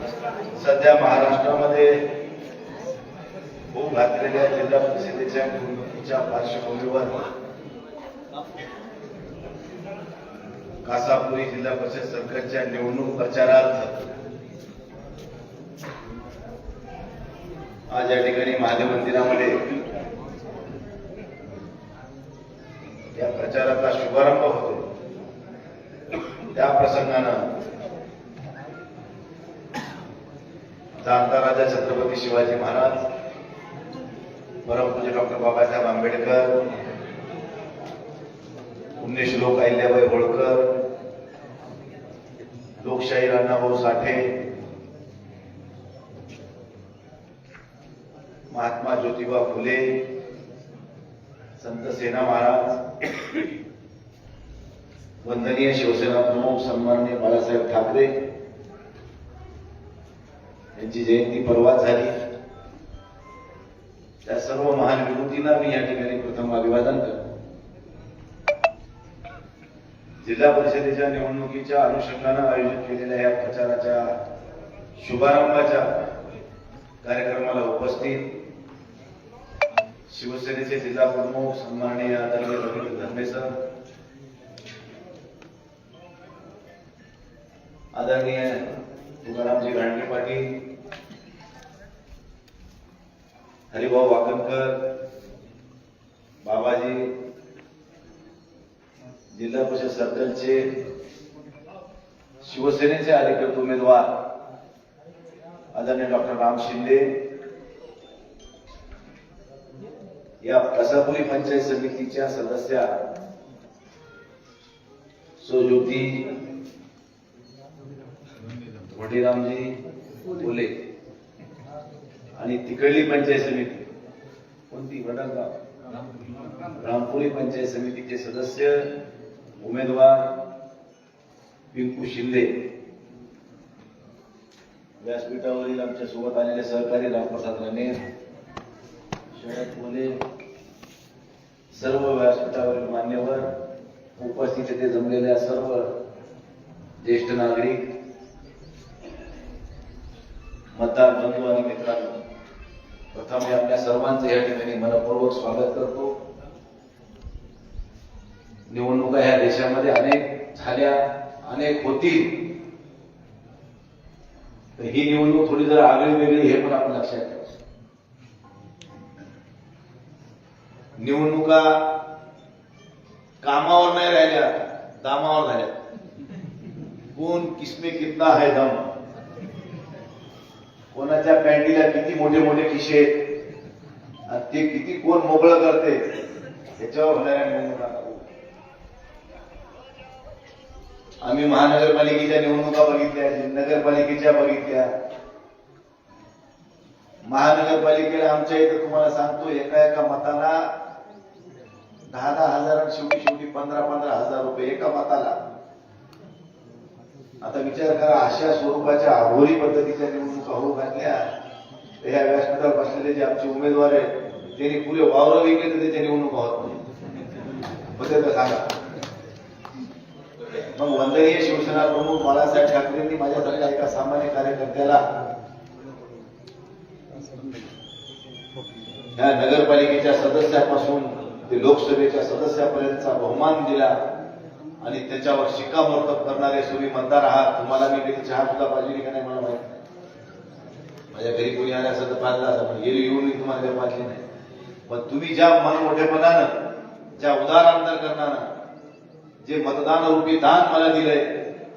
सध्या महाराष्ट्रामध्ये होऊ घातलेल्या जिल्हा परिषदेच्या निवडणुकीच्या पार्श्वभूमीवर कासापुरी जिल्हा परिषद सरकारच्या निवडणूक प्रचारार्थ आज या ठिकाणी महादेव मंदिरामध्ये या प्रचाराचा शुभारंभ होतो। त्या प्रसंगानं जाणता राजा छत्रपती शिवाजी महाराज, परमपूज्य डॉक्टर बाबासाहेब आंबेडकर, पुण्यश्लोक अहिल्याबाई होळकर, लोकशाहीर अण्णाभाऊ साठे, महात्मा ज्योतिबा फुले, संत सेना महाराज, वंदनीय शिवसेना प्रमुख सन्माननीय बाळासाहेब ठाकरे यांची जयंती परवाच झाली। त्या सर्व महान विभूतींना मी या ठिकाणी प्रथम अभिवादन करतो। जिल्हा परिषदेच्या निवडणुकीच्या अनुषंगानं आयोजित केलेल्या या प्रचाराच्या शुभारंभाच्या कार्यक्रमाला उपस्थित शिवसेनेचे जिल्हा प्रमुख सन्माननीय आदरणीय रवींद्र धर्मे सर, आदरणीय तुकारामजी घाणगे पाटील, हरिभाऊ वाकणकर, बाबाजी, जिल्हा परिषद सर्कलचे शिवसेनेचे अधिकृत उमेदवार आदरणीय डॉक्टर राम शिंदे, या कासापुरी पंचायत समितीच्या सदस्या सोज्योती वडीरामजी बोले आणि तिकडली पंचायत समिती कोणती वडगाव रामपुरी पंचायत समितीचे सदस्य उमेदवार पिंकू शिंदे, व्यासपीठावरील आमच्या सोबत आलेले सहकारी रामप्रसाद राणे, शरद बोले, सर्व व्यासपीठावरील मान्यवर, उपस्थित येथे जमलेल्या सर्व ज्येष्ठ नागरिक, मतदार बंधू आणि मित्रांनो, प्रथम मी आपल्या सर्वांचं या ठिकाणी मनपूर्वक स्वागत करतो। निवडणुका ह्या देशामध्ये अनेक झाल्या, अनेक होतील, तर ही निवडणूक थोडी जर आगळी वेगळी हे पण आपण लक्षात ठेवायचं। निवडणुका कामावर नाही राहिल्या, दामावर झाल्या। कोण किसमे कितना है दम, कोणाच्या पॅन्टीला किती मोठे मोठे खिशे आणि ते किती कोण मोकळं करते याच्यावर होणाऱ्या निवडणुका। आम्ही महानगरपालिकेच्या निवडणुका बघितल्या, नगरपालिकेच्या बघितल्या। महानगरपालिकेला आमच्या इथं तुम्हाला सांगतो एका एका मताला 10,000 हजार, शेवटी 15,000 रुपये एका मताला। आता विचार करा, अशा स्वरूपाच्या अघोरी पद्धतीच्या निवडणुका होऊ घातल्या, तर ह्या व्यासपीठावर बसलेले जे आमचे उमेदवार आहेत त्यांनी पुरे वावर विकले तर त्याच्या निवडणुका होत नाही होते तर सांगा। मग वंदनीय शिवसेना प्रमुख बाळासाहेब ठाकरेंनी माझ्यासारख्या एका सामान्य कार्यकर्त्याला या नगरपालिकेच्या सदस्यापासून ते लोकसभेच्या सदस्यापर्यंतचा बहुमान दिला आणि त्याच्यावर शिक्कामोर्तब करणारे सुरी मतदार आहात। तुम्हाला मी कधी चहा सुद्धा पाजली का नाही मला माहित नाही, माझ्या घरी कोणी आल्या असं तर पाजला असं, पण गेली येऊन मी तुम्हाला काही पाजली नाही। पण तुम्ही ज्या मनमोठेपणानं, ज्या उदार अंतकरणानं जे मतदान रूपी दान मला दिलंय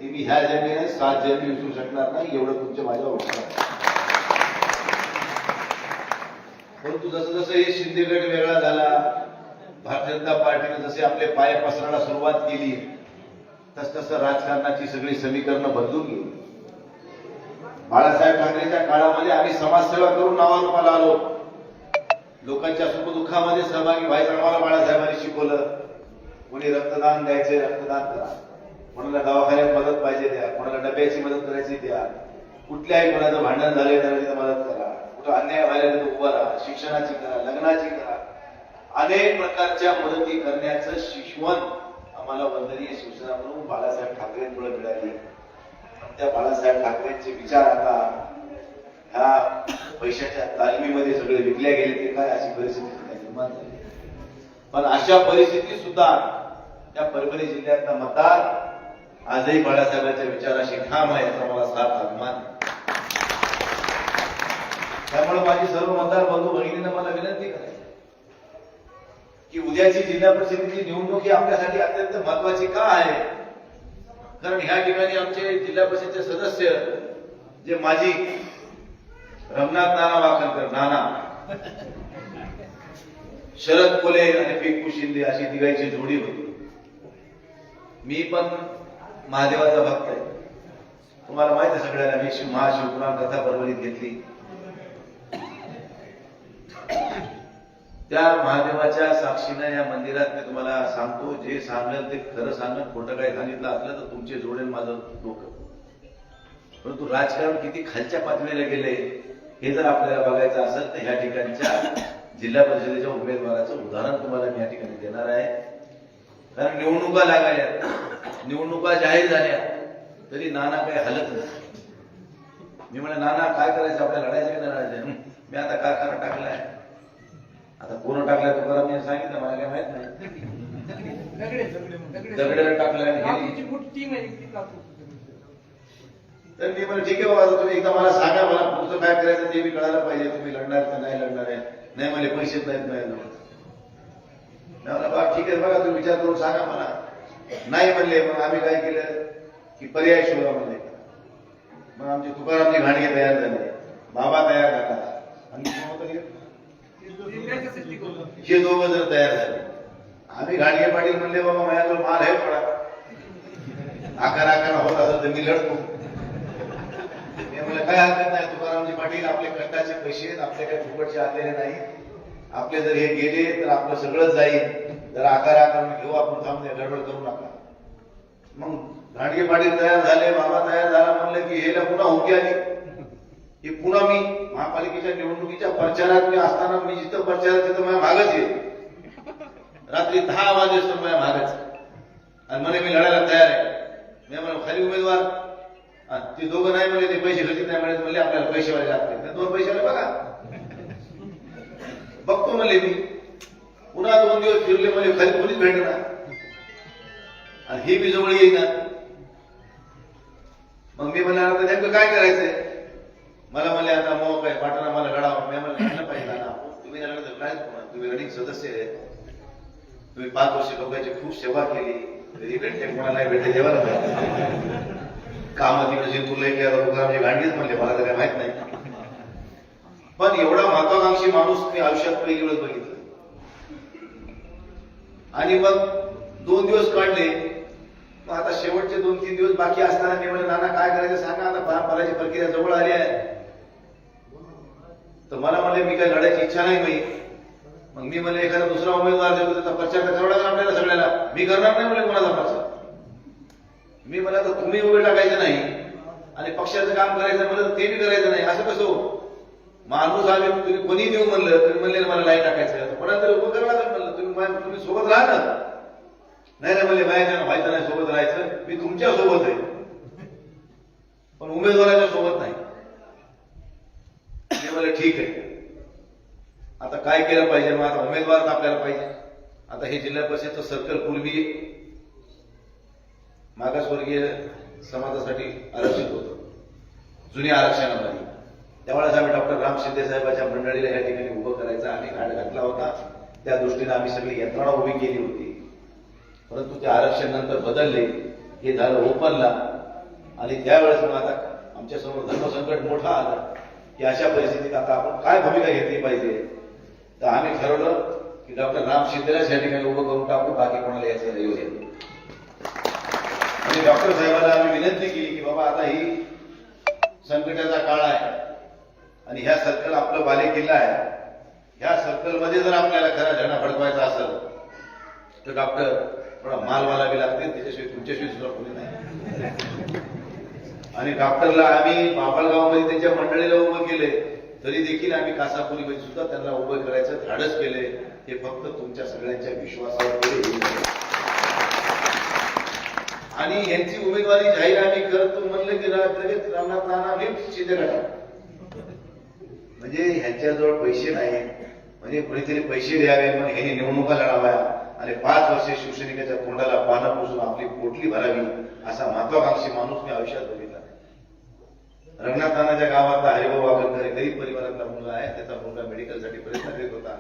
ते मी ह्या जन्मी नाही 7 जन्मी विसरू शकणार नाही, एवढं तुमच्या माझ्यावर विश्वास। परंतु जसं जसं हे शिंदेगड वेगळा झाला, भारतीय जनता पार्टीने जसे आपले पाय पसरायला सुरुवात केली, तसतसं राजकारणाची सगळी समीकरणं बदलून गेली। बाळासाहेब ठाकरेंच्या काळामध्ये आम्ही समाजसेवा करून नावारूपाला आलो, लोकांच्या सुखदुःखामध्ये सहभागी व्हायचं आम्हाला बाळासाहेबांनी शिकवलं। कोणी रक्तदान द्यायचे, रक्तदान करा, कोणाला दवाखान्यात मदत पाहिजे द्या, कोणाला डब्याची मदत करायची द्या, कुठल्याही कोणाचं भांडण झाले तर मदत करा, कुठं अन्याय व्हायला तर उभं राहा, शिक्षणाची करा, लग्नाची करा, अनेक प्रकारच्या मदती करण्याचं शिकवण आम्हाला वंदनीय शिवसेना म्हणून बाळासाहेब ठाकरेंमुळे मिळाली। त्या बाळासाहेब ठाकरेंचे विचार आता पैशाच्या तालमीमध्ये सगळे विकल्या गेले ते काय अशी परिस्थिती निर्माण झाली. पण अशा परिस्थितीत सुद्धा त्या परभणी जिल्ह्यातला मतदार आजही बाळासाहेबांच्या विचाराशी ठाम आहे, याचा मला सार्थ अभिमान आहे. त्यामुळे माझी सर्व मतदार बंधू भगिनींना मला विनंती करायची की उद्याची जिल्हा परिषदेची निवडणूक ही आपल्यासाठी अत्यंत महत्वाची का आहे. कारण ह्या ठिकाणी आमचे जिल्हा परिषदेचे सदस्य जे माजी रमनाथ नाना वाकणकर नाना, शरद कोले आणि पिंकू शिंदे अशी तिघांची जोडी होती. मी पण महादेवाचा भक्त आहे, तुम्हाला माहित आहे सगळ्यांना. मी महाशिवपुराण कथा परभणीत घेतली. त्या महादेवाच्या साक्षीनं या मंदिरात मी तुम्हाला सांगतो, जे सांगेल ते खरं सांगेल, खोटं काय सांगितलं असलं तर तुमचे जोडेल माझं डोकं. परंतु राजकारण किती खालच्या पातळीला गेले हे जर आपल्याला बघायचं असेल तर ह्या ठिकाणच्या जिल्हा परिषदेच्या उमेदवाराचं उदाहरण तुम्हाला मी या ठिकाणी देणार आहे. कारण निवडणुका लागल्या, निवडणुका जाहीर झाल्या तरी नाना काही हलत नाही. मी म्हणलं नाना काय करायचं, आपल्याला लढायचं की नाही लढायचं. मी आता कारखाना टाकलाय, आता कोण टाकलाय तुकाराम मी सांगितलं, मला काही माहित नाही. दगडेला टाकलाय. तर मी म्हणलं ठीक आहे बाबा, तुम्ही एकदा मला सांगा, मला पुढचं काय करायचं ते मी कळायला पाहिजे. तुम्ही लढणार का नाही लढणार आहे. नाही मला पैसेच नाहीत माझ्याजवळ. बा ठीक आहे बघा, तुम्ही विचार करून सांगा मला. नाही म्हणले. मग आम्ही काय केलं की पर्याय शोधा म्हणले. मग आमचे तुकारामचे घाणगे तयार झाले, बाबा तयार झाला, आणि हे दोघं जर तयार झाले. आम्ही घाणगे पाटील म्हणले बाबा माझ्याजवळ माल आहे थोडा, आकार होत असं तर मी लढतो. काय हरकत नाही तुकारामजी पाटील, आपले खर्चाचे पैसे आहेत, आपले काही फुकटचे आलेले नाही. आपले जर हे गेले तर आपलं सगळं जाईल. जर आकार घेऊ आपण, थांबणे गडबड करू नका. मग घाटगे पाटील तयार झाले, बाबा तयार झाला. म्हणलं की हेला पुन्हा हुकी आली. ही पुन्हा मी महापालिकेच्या निवडणुकीच्या प्रचारात मी असताना, मी जिथं प्रचारात तिथं माझ्या भागच येईल. रात्री 10 वाजेस्तोवर माझ्या भागच. आणि म्हणे मी लढायला तयार आहे. मी म्हणून खाली उमेदवार, ते दोघं नाही म्हणले, ते पैसे घटीत नाही म्हणले. म्हणले आपल्याला पैसेवाले लागते, ते 2 पैसेवाले बघा बघतो म्हणले. मी पुन्हा 2 दिवस फिरले, म्हणजे खाली कोणीच भेटणार आणि हे बी जवळ येईना. मग मी म्हणलं आता नेमकं काय करायचंय. मला म्हणले आता मग काय पाटणा मला लढावं. मी म्हणलं लढलं पाहिजे ना, तुम्ही नाही लढत नाही, तुम्ही रनिंग सदस्य आहे, तुम्ही 5 वर्ष लोकांची खूप सेवा केली. कधी भेटते कोणाला नाही भेटते देवाला माहिती. काम तिकडे जिंकून तुकारामचे घाणगेच म्हणले, मला तर काय माहित नाही. पण एवढा महत्वाकांक्षी माणूस मी आयुष्यात पहिली वेळेस बघितलं. आणि मग 2 दिवस काढले. मग आता शेवटचे 2-3 दिवस बाकी असताना मी म्हणले नाना काय करायचं सांगा, आता फराची प्रक्रिया जवळ आली आहे. तर मला म्हणले मी काही लढायची इच्छा नाही बाई. मग मी म्हणले एखादा दुसरा उमेदवार देतो, त्याचा प्रचार करावा आपल्याला सगळ्याला. मी करणार नाही म्हणले कोणाचा प्रचार. मी म्हणलं तर तुम्ही उभे टाकायचं नाही आणि पक्षाचं काम करायचं म्हणलं ते बी करायचं नाही. असं कसं माणूस आले, तुम्ही कोणी देऊ म्हणलं तुम्ही म्हणले मला लाईन टाकायचं, कोणाला तरी उभं करावं लागेल म्हणलं. तुम्ही सोबत राहा ना. नाही नाही म्हणले माझ्या व्हायचं नाही, सोबत राहायचं. मी तुमच्या सोबत आहे पण उमेदवाराच्या सोबत नाही. मी म्हणलं ठीक आहे, आता काय केलं पाहिजे. मग आता उमेदवार आपल्याला पाहिजे. आता हे जिल्हा परिषदचं सर्कल पूर्वी मागासवर्गीय समाजासाठी आरक्षित होतं, जुन्या आरक्षणामध्ये. त्यावेळेस आम्ही डॉक्टर राम शिंदे साहेबांच्या मंडळीला या ठिकाणी उभं करायचा आम्ही घाट घातला होता. त्या दृष्टीने आम्ही सगळी यंत्रणा उभी केली होती. परंतु ते आरक्षण नंतर बदलले, हे झालं ओपनला. आणि त्यावेळेस मग आता आमच्यासमोर धर्मसंकट मोठा आलं की अशा परिस्थितीत आता आपण काय भूमिका घेतली पाहिजे. तर आम्ही ठरवलं की डॉक्टर राम शिंदेलाच या ठिकाणी उभं करून टाकू, बाकी कोणाला यायचं नाही. आणि डॉक्टर साहेबांना आम्ही विनंती केली की बाबा आता ही संकटाचा काळ आहे आणि ह्या सर्कल आपलं बालेकिल्ला आहे. ह्या सर्कलमध्ये जर आपल्याला खरा झेंडा फडकवायचा असेल तर डॉक्टर थोडा मालवाला बी लागते, त्याच्याशिवाय तुमच्याशिवाय सुद्धा कोणी नाही. आणि डॉक्टरला आम्ही बापळगावमध्ये त्यांच्या मंडळीला उभं केले, तरी देखील आम्ही कासापुरीमध्ये सुद्धा त्यांना उभं करायचं धाडस केले. हे फक्त तुमच्या सगळ्यांच्या विश्वासावर केले. आणि यांची उमेदवारी जाहीर आम्ही करतो म्हणलं की लगेच रामनाथ नाना शिंदे गटात. म्हणजे ह्यांच्याजवळ पैसे नाही, म्हणजे कोणीतरी पैसे द्यावे मग ह्यांनी निवडणुका लढाव्या आणि 5 वर्षे शिवसैनिकाच्या तोंडाला पानं पुसून आपली पोटली भरावी असा महत्वाकांक्षी माणूस मी आयुष्यात बघितला नाही. रंगनाथ नानाच्या गावातला हरिभाऊ वागलकर गरीब परिवारातला मुलगा आहे. त्याचा मुलगा मेडिकलसाठी प्रयत्न करीत होता.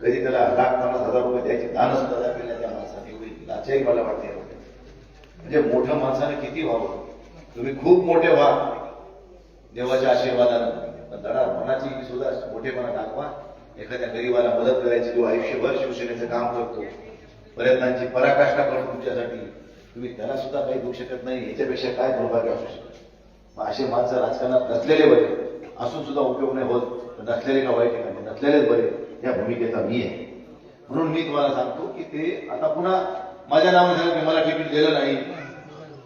कधी त्याला 1,50,000 रुपये द्यायची दान सुद्धा केल्या त्या माणसाने होईल लाचाही मला वाटते. म्हणजे मोठ्या माणसाने किती व्हावं. तुम्ही खूप मोठे व्हा देवाच्या आशीर्वादानं, पण धडा मनाची सुद्धा मोठेपणा दाखवा. एखाद्या गरीबाला मदत करायची, जो आयुष्यभर शिवसेनेचं काम करतो, प्रयत्नांची पराकाष्ठा करतो तुमच्यासाठी, तुम्ही त्याला सुद्धा काही देऊ शकत नाही. याच्यापेक्षा काय दुर्भाग्य असू शकत. मग असे माणसं राजकारणात नसलेले बरे, असून सुद्धा उपयोग नाही होत. नसलेले का वाईट ठिकाणी, नसलेलेच बरे, या भूमिकेचा मी आहे. म्हणून मी तुम्हाला सांगतो की ते आता पुन्हा माझ्या नावाने झालं की मला तिकीट दिलं नाही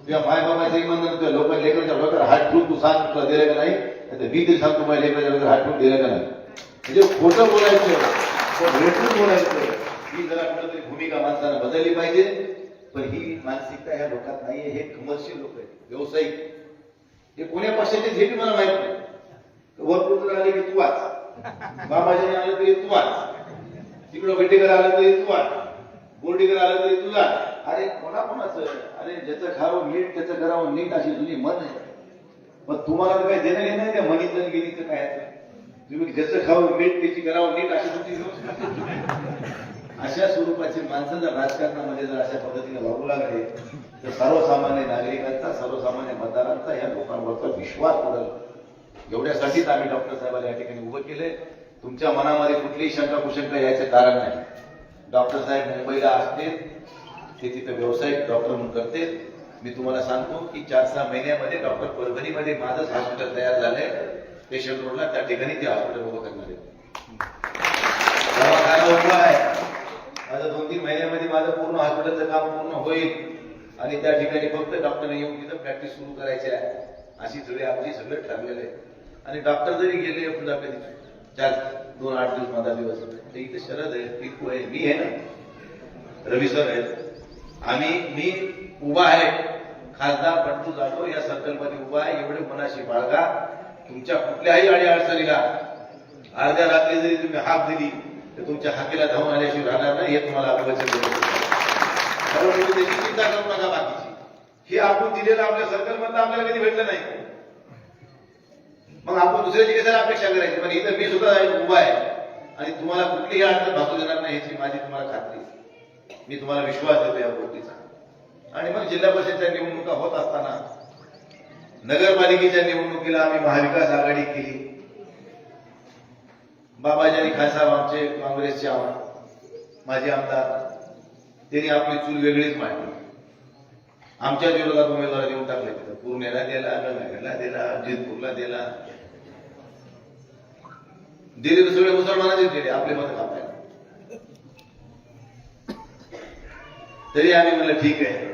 किंवा मायबाबाचं इमान तुझ्या लोक लेकरांच्या डोक्यावर हात ठेवून तू सांग तुला दिलं का नाही, तर मी तरी सांगतो माझ्या लेकरांच्या डोक्यावर हात ठेवून दिलं का नाही. म्हणजे खोटं बोलायचं, भेटून बोलायचं. ही जरा कुठेतरी भूमिका माणसानं बदलली पाहिजे. पण ही मानसिकता ह्या लोकात नाहीये. हे कमर्शियल लोक आहेत, व्यावसायिक. हे कोण्या पक्षाचे हे बी मला माहित नाही. वरपूर आले की तू वाच, बाबाजीने आलं तरी तू वाच, तिकडं वेटेकर आलं तरी तू वाच, बोर्डीकर आलं तरी तुझा. अरे कोणाकोणाचं, अरे ज्याचं खावं मीठ त्याचं करावं नीट अशी जुनी मन आहे. पण तुम्हाला तर काही देणं घेणं नाही त्या मनीचं गिरीचं काय. तुम्ही ज्याचं खावं मीठ त्याची करावं नीट अशी तुमची अशा स्वरूपाची माणसं जर राजकारणामध्ये जर अशा पद्धतीने वागू लागले तर सर्वसामान्य नागरिकांचा, सर्वसामान्य मतदारांचा या लोकांवरचा विश्वास उडेल. एवढ्यासाठीच आम्ही डॉक्टर साहेबांना या ठिकाणी उभं केलंय. तुमच्या मनामध्ये कुठलीही शंका कुशंका यायचं कारण नाही. डॉक्टर साहेब मुंबईला असतील, ते तिथे व्यावसायिक डॉक्टर म्हणून करते. मी तुम्हाला सांगतो की 4-6 महिन्यामध्ये डॉक्टर परभणीमध्ये माझंच हॉस्पिटल तयार झालंय. पेशंट रोडला त्या ठिकाणी ते हॉस्पिटल उभं करणार आहे. दवाखाना उभा आहे. माझं 2-3 महिन्यामध्ये माझं पूर्ण हॉस्पिटलचं काम पूर्ण होईल आणि त्या ठिकाणी फक्त डॉक्टरने येऊन तिथं प्रॅक्टिस सुरू करायची आहे. अशी सगळी आमची सगळं ठरलेलं आहे. आणि डॉक्टर जरी गेले पुन्हा कधी 2-8 दिवस 15 दिवस तर इथे शरद आहे, पिकू आहे, मी आहे ना, रवी सर आहेत, मी उभा आहे. खासदार बंडू जाधव या सर्कलमध्ये उभा आहे. एवढे मनाशी बाळगा. तुमच्या कुठल्याही अडी अडचणीला अर्ध्या रात्री जरी तुम्ही हाक दिली तर तुमच्या हाकेला धावून आल्याशिवाय राहणार नाही. हे तुम्हाला अवगत त्याची चिंता करू नका. बाकीची हे आपण दिलेलं आपल्या सर्कलमधलं आपल्याला कधी भेटलं नाही. मग आपण दुसऱ्याची कशाला अपेक्षा करायची. पण इथं मी सुद्धा उभा आहे आणि तुम्हाला कुठलीही अडचण भासू देणार नाही याची माझी तुम्हाला खात्री. मी तुम्हाला विश्वास देतो या गोष्टीचा. आणि मग जिल्हा परिषदेच्या निवडणुका होत असताना नगरपालिकेच्या निवडणुकीला आम्ही महाविकास आघाडी केली. बाबाजी आणि खानसाहेब आमचे काँग्रेसचे माजी आमदार, त्यांनी आपली चूल वेगळीच मांडली. आमच्या विरोधात उमेदवार देऊन टाकले. पूर्णेला दिला, गंगाखेडला दिला, जितपूरला दिला, दिले तर सगळे मुसलमानाचेच दिले आपले मत कापायला. तरी आम्ही म्हणलं ठीक आहे,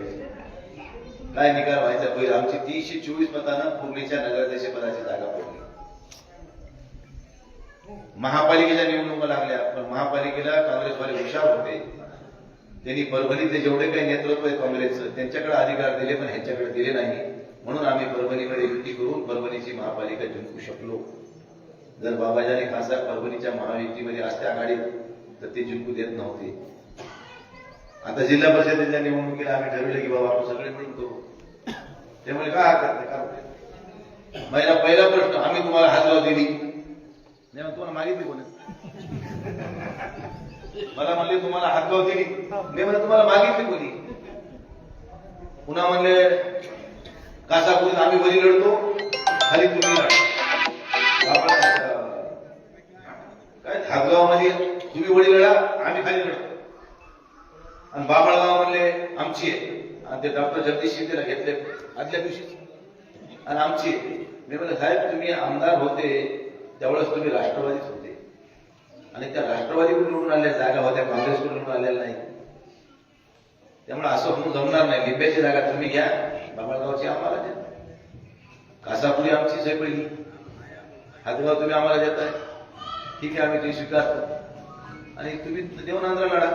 काय निकाल व्हायचा पहिला. आमची 324 मतांना पूर्णेच्या नगराध्यक्षपदाची जागा पडली. महापालिकेच्या निवडणुका लागल्या, पण महापालिकेला काँग्रेसवाले हुशार होते. त्यांनी परभणीतले जेवढे काही नेतृत्व आहे काँग्रेसचं त्यांच्याकडे अधिकार दिले, पण ह्यांच्याकडे दिले नाही. म्हणून आम्ही परभणीमध्ये युती करून परभणीची महापालिका जिंकू शकलो. जर बाबाजी आणि खासदार परभणीच्या महायुतीमध्ये असते आघाडीत तर ते जिंकू देत नव्हते. आता जिल्हा परिषदेच्या निवडणुकीला आम्ही ठरवलं की बाबा आपण सगळे मिळून करू. त्यामुळे काय हरकत नाही. काय महिला पहिला प्रश्न, आम्ही तुम्हाला हातगाव दिली नाही, तुम्हाला मागितली कोणी? मला म्हणले तुम्हाला हातगाव दिली, मी म्हणलं तुम्हाला मागितली कोणी? पुन्हा म्हणले कासापूर आम्ही वरी लढतो, खाली तुम्ही लढा. काय हातगावामध्ये तुम्ही वडी लढा, आम्ही खाली लढतो. आणि बाबळगाव म्हणले आमची आहे. आणि ते डॉक्टर जगदीश शिंदेला घेतले आदल्या दिवशी आणि आमची आहे. मी म्हणलं साहेब तुम्ही आमदार होते त्यावेळेस तुम्ही राष्ट्रवादीच होते आणि त्या राष्ट्रवादीकडून निवडून आलेल्या जागा होत्या, काँग्रेसकडून निवडून आलेल्या नाही. त्यामुळे असं होऊन जमणार नाही. लिंब्याची जागा तुम्ही घ्या, बाबळगावची आम्हाला द्या. कासापुरी आमचीच आहे पहिली, हातगाव तुम्ही आम्हाला देताय, ठीक आहे आम्ही ते स्वीकारतो. आणि तुम्ही देऊन आंध्र लढा,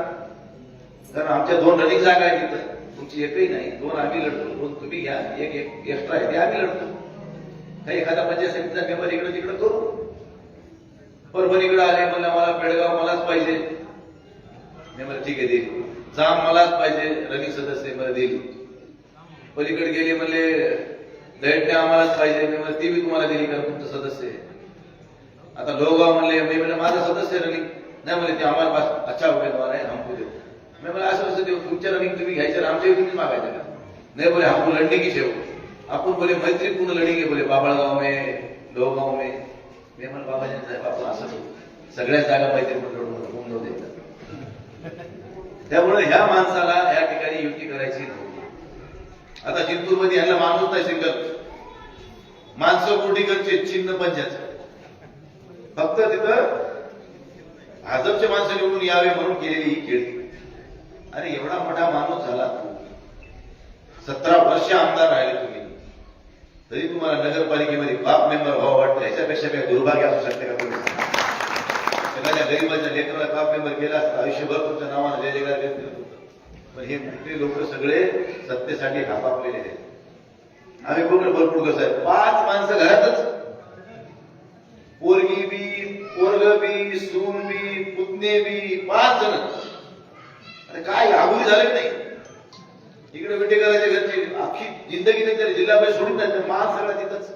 कारण आमच्या 2 रनिंग जागा आहेत तिथं, तुमची एकही नाही. 2 आम्ही लढतो, 2 तुम्ही घ्या, एक एक्स्ट्रा आहे ते आम्ही लढतो. काही एखादा पंचायत समितीचा मेंबर इकडे तिकडे करू. परभणीकडे आले, म्हणलं मला पेडगाव मलाच पाहिजे. मी मला ठीक आहे देईल. जाम मलाच पाहिजे, रनिंग सदस्य मला देईल. पलीकडे गेले म्हणले दैठणे आम्हालाच पाहिजे. मी म्हणलं ती बी तुम्हाला दिली कारण तुमचं सदस्य आहे. आता लोहगाव म्हणले, मी म्हणलं माझं सदस्य रनिंग नाही म्हणले ते आम्हाला पास अच्छा उमेदवार आहे हमको देऊ. मी म्हणलं असं कसं देऊ, तुमच्या रनिंग तुम्ही घ्यायचं आमच्या तुम्हीच मागायचं का. नाही बोले हमको लढने की ठेव. आपण बोले मैत्रीपूर्ण लढेंगे बोले बाबळगाव में लोहगाव में. मी म्हणलं बाबाजी साहेब आपण असं करू, सगळ्याच जागा मैत्रीपूर्ण लढून द्यायचं. त्यामुळे ह्या माणसाला या ठिकाणी युती करायची नव्हती. आता जिंतूरमध्ये ह्याला माणूस नाही सिंगल माणसं कोटीकरचे चिन्ह पंचायत फक्त तिथं भाजपचे माणसं निवडून यावे म्हणून केलेली ही खेळी. अरे एवढा मोठा माणूस झाला, 17 वर्ष आमदार राहिले तुम्ही, तरी तुम्हाला नगरपालिकेमध्ये बाप मेंबर व्हावं वाटतं. ह्याच्यापेक्षा काही दुर्भाग्य असू शकते का? तुम्ही एखाद्या गरीबाच्या लेकराला बाप मेंबर केला असता आयुष्यभर तुमच्या नावानं जय जयकार करत होतं. पण हे मोठे लोक सगळे सत्तेसाठी हापापलेले आहेत. आम्ही बघलो भरपूर कसं आहे, 5 माणसं घरातच, पोरगी बी, पोरग बी, सून बी, पुतणे बी, 5 जण. अरे काय आगुरी झाले नाही. इकडे विटेकरांच्या घरची अख्खी जिंदगी त्यांच्या जिल्हा परिषद सोडून नाही, मान सगळं तिथंच.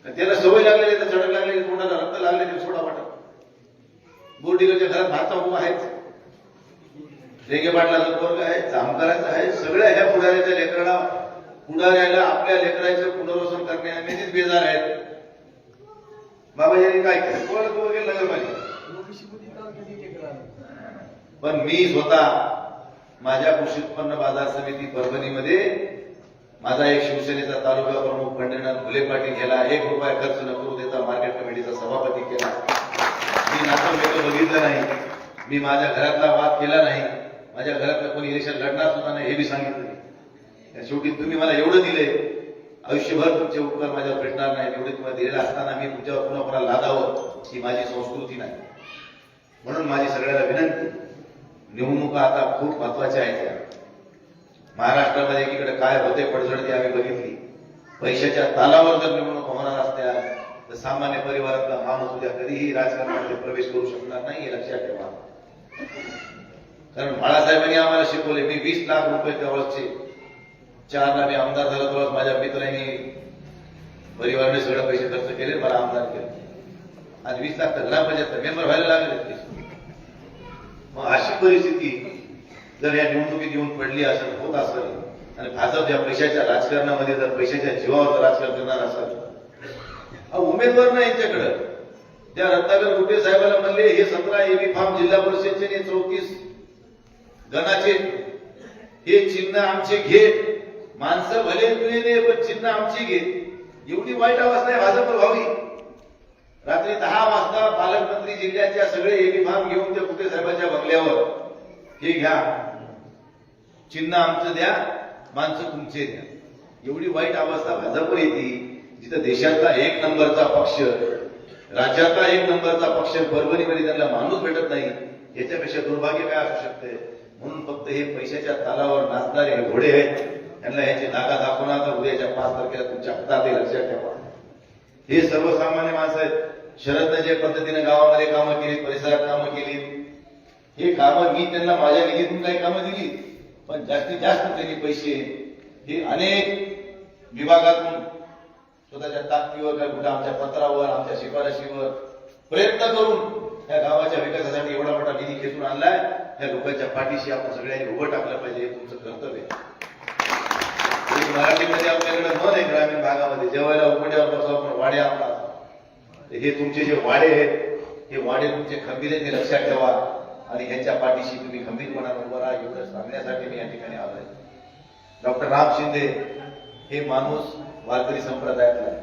त्याला सवय लागलेली, तर चढक लागलेली, कोणाला रक्त लागलेली सोडा वाटत. बोर्डीकरच्या घरात भाता उभा आहेच, रेगे पाटलाचं पोरग आहे, जामकराचं आहे. सगळ्या ह्या पुढाऱ्याच्या लेकराला पुढाऱ्याला आपल्या लेकराचं पुनर्वसन करण्यानेच बेजार आहेत. बाबाजींनी काय केलं, कोणाला गेलं नगरपालिका. पण मी स्वतः माझ्या कृषी उत्पन्न बाजार समिती परभणीमध्ये माझा एक शिवसेनेचा तालुका प्रमुख पंढरीनाथ फुले पाटील गेला, 1 रुपया खर्च न करू देता मार्केट कमिटीचा सभापती केला. मी नातं बघितलं नाही, मी माझ्या घरातला वाद केला नाही, माझ्या घरातलं कोणी इलेक्शन लढणार सुद्धा नाही हे बी सांगितलं. शेवटी तुम्ही मला एवढं दिले, आयुष्यभर तुमचे उपकार माझ्यावर भेटणार नाही एवढे तुम्हाला दिलेलं असताना मी तुमच्यावर पुन्हा पुन्हा लादावं ही माझी संस्कृती नाही. म्हणून माझी सगळ्याला विनंती, निवडणुका आता खूप महत्वाच्या आहेत. महाराष्ट्रामध्ये एकीकडे काय होते पडझड ती आम्ही बघितली. पैशाच्या तालावर जर निवडणूक होणार असत्या तर सामान्य परिवारातला माणूस उद्या कधीही राजकारणामध्ये प्रवेश करू शकणार नाही हे लक्षात ठेवा. कारण बाळासाहेबांनी आम्हाला शिकवले. मी 20 लाख रुपये त्यावेळेसचे 4ला मी आमदार झालो तेव्हा माझ्या मित्रांनी परिवाराने सगळे पैसे खर्च केले, मला आमदार केले. आज 20 लाख तर ग्रामपंचायत मेंबर व्हायला लागले. मग अशी परिस्थिती जर या निवडणुकीत येऊन पडली असेल, होत असेल, आणि भाजप या पैशाच्या राजकारणामध्ये जर पैशाच्या जीवावर राजकारण करणार असेल, उमेदवार नाही यांच्याकडे. त्या रत्नाकर गुटे साहेबांना म्हणले हे 17 एबी फॉर्म जिल्हा परिषदचे 34 गणाचे हे चिन्ह आमचे घे. माणसं भले तुले दे पण चिन्ह आमची घे. एवढी वाईट अवस्था आहे भाजपवर व्हावी. रात्री 10 वाजता पालकमंत्री जिल्ह्याच्या सगळे एबी फॉर्म घेऊन त्या गुटे साहेबांच्या बंगल्यावर हे घ्या, चिन्ह आमचं द्या, माणसं तुमचे द्या. एवढी वाईट अवस्था भाजपवर येते, जिथं देशातला 1 नंबरचा पक्ष, राज्यातला 1 नंबरचा पक्ष परभणीमध्ये त्यांना माणूस भेटत नाही. याच्यापेक्षा दुर्भाग्य काय असू शकते. म्हणून फक्त हे पैशाच्या तालावर नाचणारे हे घोडे आहेत, त्यांना याची जागा दाखवणार. तर उद्याच्या 5 तारखेला तुमच्या हातात हे लक्षात ठेवा. हे सर्वसामान्य माणसं आहेत. शरदने जे पद्धतीने गावामध्ये कामं केली, परिसरात कामं केली, हे कामं मी त्यांना माझ्या निधीतून काही कामं दिली, पण जास्तीत जास्त त्यांनी पैसे हे अनेक विभागातून स्वतःच्या ताकदीवर काय कुठे आमच्या पत्रावर, आमच्या शिफारशीवर प्रयत्न करून या गावाच्या विकासासाठी एवढा मोठा निधी खेचून आणलाय. या लोकांच्या पाठीशी आपण सगळ्यांनी उभं टाकलं पाहिजे, हे तुमचं कर्तव्य आहे. मराठीमध्ये आपल्याकडे मन आहे, ग्रामीण भागामध्ये जेवायला उघड्यावर बसू आपण वाडे आणतात. हे तुमचे जे वाडे आहेत हे वाडे तुमचे खंबीर आहेत हे लक्षात ठेवा, आणि ह्यांच्या पाठीशी तुम्ही खंबीरपणाने उभं राहा एवढं सांगण्यासाठी मी या ठिकाणी आलोय. डॉक्टर राम शिंदे हे माणूस वारकरी संप्रदायातला आहे.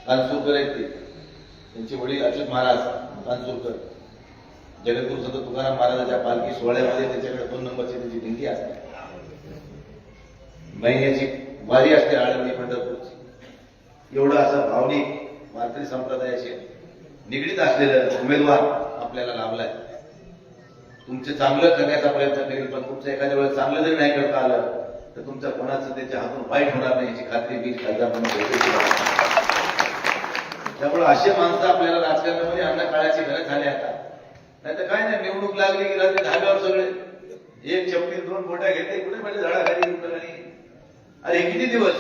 कानसूरकर आहेत ते, त्यांचे वडील अच्युत महाराज कानसूरकर. जगद्गुरु संत तुकाराम महाराजांच्या पालखी सोहळ्यामध्ये त्यांच्याकडे 2 नंबरची त्यांची दिंडी असते. महिन्याची वारी असते आळंदी पंढरपूरची. एवढं असं भावनिक वारकरी संप्रदायाशी निगडीत असलेलं उमेदवार आपल्याला लाभलाय. तुमचे चांगलं करण्याचा प्रयत्न करेल, पण तुमचं एखाद्या वेळेस चांगलं जरी नाही करता आलं तर तुमच्या कोणाचं त्याच्या हातून वाईट होणार नाही याची खात्री मी खासदार म्हणून देतो. त्यामुळे असे माणसं आपल्याला राजकारणामध्ये आणणं काळाची गरज झाली आता. नाही तर काय नाही, निवडणूक लागली की रात्री धाब्यावर सगळे एक चपटी 2 बोट्या घेते, कुठे म्हणजे झाडाखाली उतरणी. अरे किती दिवस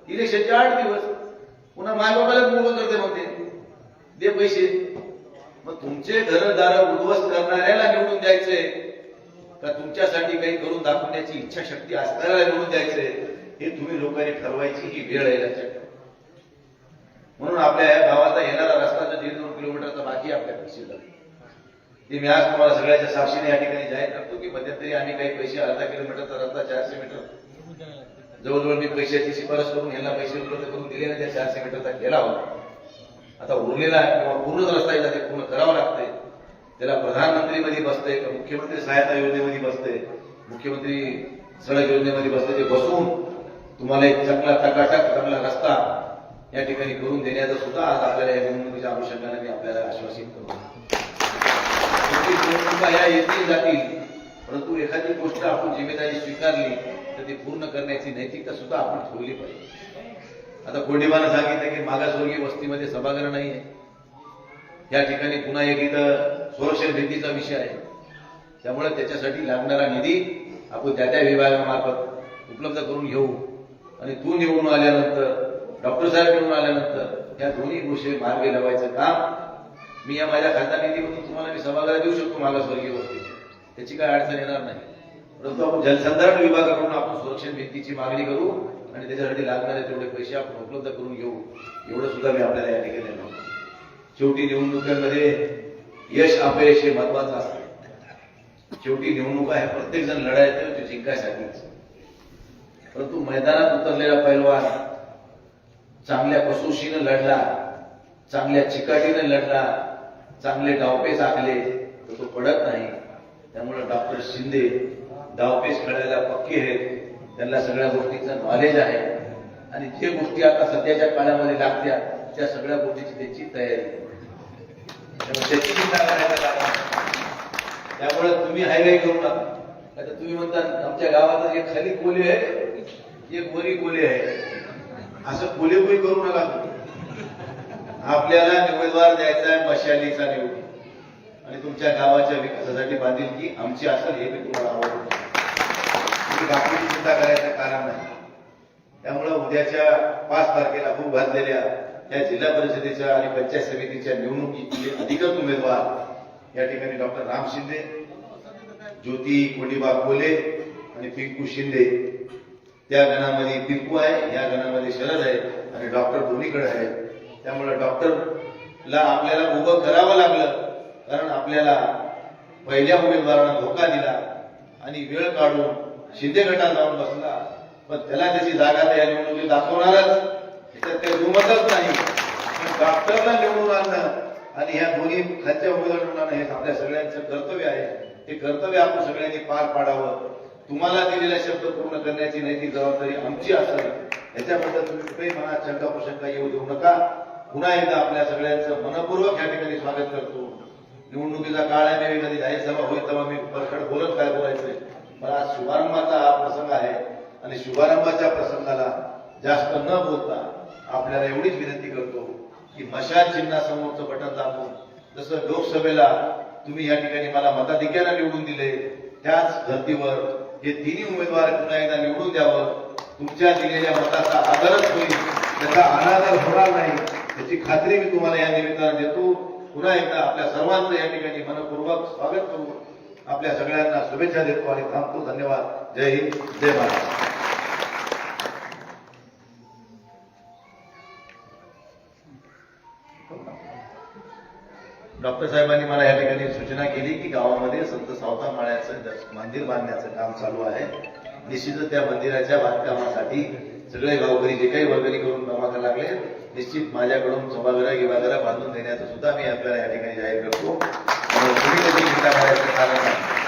इलेक्शनचे 8 दिवस, पुन्हा मायबाबालाच मोकळं करते मग ते दे पैसे. मग तुमचे घरदार उद्ध्वस्त करणाऱ्याला निवडून द्यायचंय का तुमच्यासाठी काही करून दाखवण्याची इच्छाशक्ती असणाऱ्याला निवडून द्यायचंय, हे तुम्ही लोकांनी ठरवायची ही वेळ आहे लक्षात. म्हणून आपल्या या गावाचा येणारा रस्ता जो 1.5-2 किलोमीटरचा बाकी आपल्या शिल्लक, ते मी आज तुम्हाला सगळ्याच्या साक्षीने या ठिकाणी जाहीर करतो की मध्यंतरी आम्ही काही पैसे, अर्धा किलोमीटरचा रस्ता 400 मीटर जवळजवळ मी पैशाची शिफारस करून यांना पैसे उपलब्ध करून दिले ना, त्या 400 मीटरचा केला होता. आता उरलेला किंवा पूर्ण रस्ता येतात ते पूर्ण करावं लागतंय. त्याला प्रधानमंत्री मध्ये बसतंय का मुख्यमंत्री सहायता योजनेमध्ये बसतंय, मुख्यमंत्री सडक योजनेमध्ये बसतंय, ते बसून तुम्हाला एक चांगला टकाटक चांगला रस्ता या ठिकाणी करून देण्याचं सुद्धा आज आपल्याला या निवडणुकीच्या अनुषंगाने मी आपल्याला आश्वासित करतो. निवडणुका या येतील जातील, परंतु एखादी गोष्ट आपण जिम्मेदारी स्वीकारली तर ती पूर्ण करण्याची नैतिकता सुद्धा आपण ठेवली पाहिजे. आता कोंडीबानं सांगितलं की मागासवर्गीय वस्तीमध्ये सभागृह नाही आहे. या ठिकाणी पुन्हा एक इथं संरक्षण भिंतीचा विषय आहे. त्यामुळे त्याच्यासाठी लागणारा निधी आपण त्या त्या विभागामार्फत उपलब्ध करून घेऊ. आणि तू निवडून आल्यानंतर, डॉक्टर साहेब निवडून आल्यानंतर या दोन्ही गोष्टी मार्गी लावायचं काम मी या माझ्या खासदार निधीमधून तुम्हाला मी सभागृह देऊ शकतो मागासवर्गीय वस्तीची, त्याची काय अडचण येणार नाही. परंतु आपण जलसंधारण विभागाकडून आपण सुरक्षित भिंतीची मागणी करू आणि त्याच्यासाठी लागणारे तेवढे पैसे आपण उपलब्ध करून घेऊ, एवढं सुद्धा मी आपल्याला या ठिकाणी म्हणतो. शेवटी निवडणुकांमध्ये यश अपयश हे महत्वाचं असतं. शेवटी निवडणुका हे प्रत्येक जण लढायचं ते जिंकायसाठीच. परंतु मैदानात उतरलेला पैलवान चांगल्या कसोशीनं लढला, चांगल्या चिकाटीनं लढला, चांगले डावपेच आखले तर तो पडत नाही. त्यामुळे डॉक्टर शिंदे डावपेच खेळायला पक्के आहेत, त्यांना सगळ्या गोष्टीचं नॉलेज आहे आणि जे गोष्टी आता सध्याच्या काळामध्ये लागत्या त्या सगळ्या गोष्टीची त्यांची तयारी, त्याची चिंता करायचं काम. त्यामुळे तुम्ही हायगाई करू नका. आता तुम्ही म्हणता आमच्या गावात एक खाली कोली आहे, एक वरी कोली आहे, असं कोली करू नका. आपल्याला उमेदवार द्यायचा आहे मशालीचा निवडून आणि तुमच्या गावाच्या विकासासाठी बांधिलकी आमची असेल हे मी तुम्हाला आवडतो. बाकीची चिंता करायचं कारण नाही. त्यामुळे उद्याच्या 5 तारखेला खूप घातलेल्या या जिल्हा परिषदेच्या आणि पंचायत समितीच्या निवडणुकीचे अधिकृत उमेदवार या ठिकाणी डॉक्टर राम शिंदे, ज्योती कोंडीबा कोले आणि पिंकू शिंदे. त्या गणामध्ये पिंकू आहे, या गणामध्ये शरद आहे आणि डॉक्टर दोन्हीकडे आहे. त्यामुळे डॉक्टरला आपल्याला उभं करावं लागलं, कारण आपल्याला पहिल्या उमेदवारांना धोका दिला आणि वेळ काढून शिंदे गटात जाऊन बसला. पण त्याला त्याची जागा त्या निवडणुकीत दाखवणारच, त्याच्यात काही दुमतच नाही. पण डॉक्टरला निवडून आणणं आणि ह्या दोन्ही खालच्या उमेदवार निवडून आणणं हे आपल्या सगळ्यांचं कर्तव्य आहे. हे कर्तव्य आपण सगळ्यांनी पार पाडावं. तुम्हाला दिलेला शब्द पूर्ण करण्याची नैतिक जबाबदारी आमची असेल, याच्याबद्दल तुम्ही कुठेही मनात शंका प्रशंका येऊ देऊ नका. पुन्हा एकदा आपल्या सगळ्यांचं मनपूर्वक या ठिकाणी स्वागत करतो. निवडणुकीचा काळ आहे, मी कधी जाहीर सभा होईल तेव्हा मी परखड बोलत काय बोलायचंय. मला आज शुभारंभाचा हा प्रसंग आहे आणि शुभारंभाच्या प्रसंगाला जास्त न बोलता आपल्याला एवढीच विनंती करतो की मशाल चिन्हासमोरचं बटन दाबून जसं लोकसभेला तुम्ही या ठिकाणी मला मताधिक्यानं निवडून दिले, त्याच धर्तीवर हे तिन्ही उमेदवार पुन्हा एकदा निवडून द्यावं. तुमच्या दिलेल्या मताचा आदरच होईल, त्याचा अनादर होणार नाही, याची खात्री मी तुम्हाला या निमित्तानं देतो. पुन्हा एकदा आपल्या सर्वांचं या ठिकाणी मनपूर्वक स्वागत करू, आपल्या सगळ्यांना शुभेच्छा देतो आणि थांबतो. धन्यवाद. जय हिंद, जय महाराष्ट्र. डॉक्टर साहेबांनी मला या ठिकाणी सूचना केली की गावामध्ये संत सावता माळ्याचं मंदिर बांधण्याचं काम चालू आहे. निश्चितच त्या मंदिराच्या बांधकामासाठी सगळे गावकरी जे काही वर्गणी करून जमा करायला लागले, निश्चित माझ्याकडून सभागृह बांधून देण्याचं सुद्धा मी आपल्याला या ठिकाणी जाहीर करतो. तुम्ही त्याची चिंता करायचं कारण नाही.